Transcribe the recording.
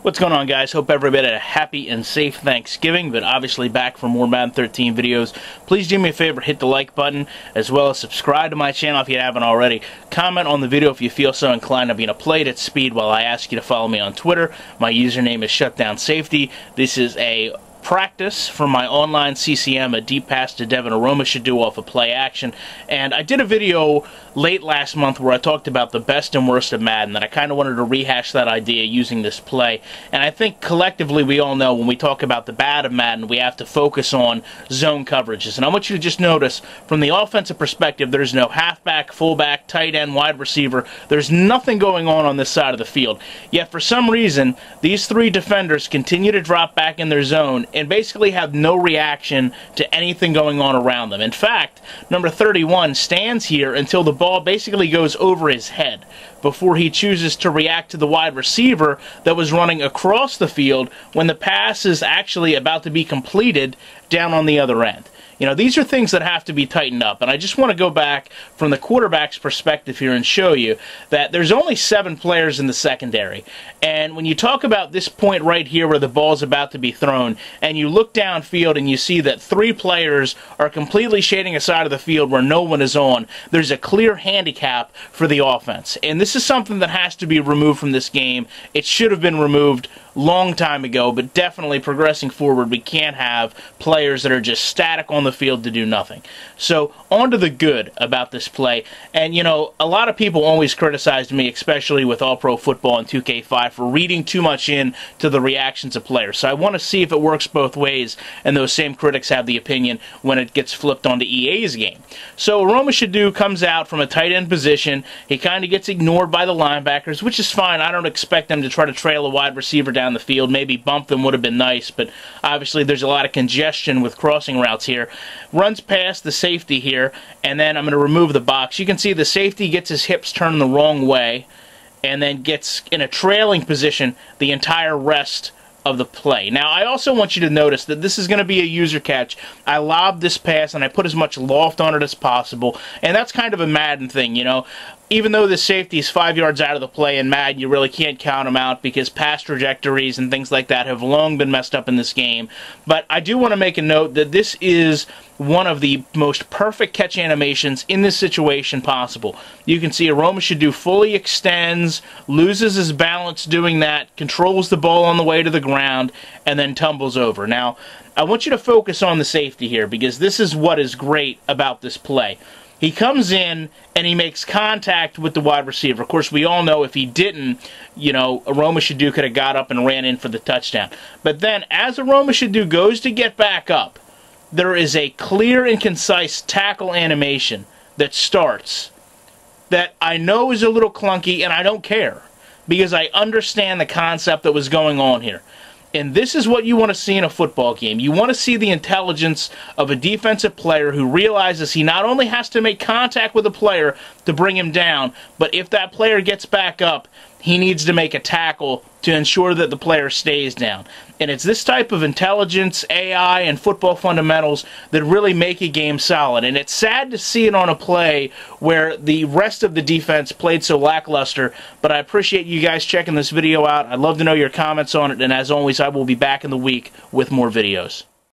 What's going on, guys? Hope everybody had a happy and safe Thanksgiving, but obviously back for more Madden 13 videos. Please do me a favor, hit the like button, as well as subscribe to my channel if you haven't already. Comment on the video if you feel so inclined. I'm going to play it at speed while I ask you to follow me on Twitter. My username is ShutdownSafety. This is a practice from my online CCM, a deep pass to Devin Aroma should do off a play action. And I did a video late last month where I talked about the best and worst of Madden, and I kind of wanted to rehash that idea using this play. And I think collectively we all know when we talk about the bad of Madden, we have to focus on zone coverages. And I want you to just notice, from the offensive perspective, there's no halfback, fullback, tight end, wide receiver. There's nothing going on this side of the field. Yet for some reason, these three defenders continue to drop back in their zone and basically have no reaction to anything going on around them. In fact, number 31 stands here until the ball basically goes over his head before he chooses to react to the wide receiver that was running across the field when the pass is actually about to be completed down on the other end. You know, these are things that have to be tightened up, and I just want to go back from the quarterback's perspective here and show you that there's only 7 players in the secondary. And when you talk about this point right here where the ball's about to be thrown, and you look downfield and you see that 3 players are completely shading a side of the field where no one is on, there's a clear handicap for the offense. And this is something that has to be removed from this game. It should have been removed long time ago, but definitely progressing forward, we can't have players that are just static on the field to do nothing. So, on to the good about this play. And, you know, a lot of people always criticized me, especially with All-Pro Football and 2K5, for reading too much in to the reactions of players. So I want to see if it works both ways, and those same critics have the opinion when it gets flipped onto EA's game. So, Aroma Shadu comes out from a tight end position. He kind of gets ignored by the linebackers, which is fine. I don't expect them to try to trail a wide receiver down the field. Maybe bump them would have been nice, but obviously there's a lot of congestion with crossing routes here. Runs past the safety here, and then I'm going to remove the box. You can see the safety gets his hips turned the wrong way and then gets in a trailing position the entire rest of the play. Now, I also want you to notice that this is going to be a user catch. I lobbed this pass and I put as much loft on it as possible, and that's kind of a Madden thing, you know. Even though the safety is 5 yards out of the play in Madden, you really can't count them out because pass trajectories and things like that have long been messed up in this game. But I do want to make a note that this is one of the most perfect catch animations in this situation possible. You can see Aroma Shadu fully extends, loses his balance doing that, controls the ball on the way to the ground, and then tumbles over. Now, I want you to focus on the safety here because this is what is great about this play. He comes in and he makes contact with the wide receiver. Of course, we all know if he didn't, you know, Aroma Shadu could have got up and ran in for the touchdown. But then, as Aroma Shadu goes to get back up, there is a clear and concise tackle animation that starts that I know is a little clunky, and I don't care because I understand the concept that was going on here. And this is what you want to see in a football game. You want to see the intelligence of a defensive player who realizes he not only has to make contact with a player to bring him down, but if that player gets back up, he needs to make a tackle to ensure that the player stays down. And it's this type of intelligence, AI, and football fundamentals that really make a game solid. And it's sad to see it on a play where the rest of the defense played so lackluster, but I appreciate you guys checking this video out. I'd love to know your comments on it, and as always, I will be back in the week with more videos.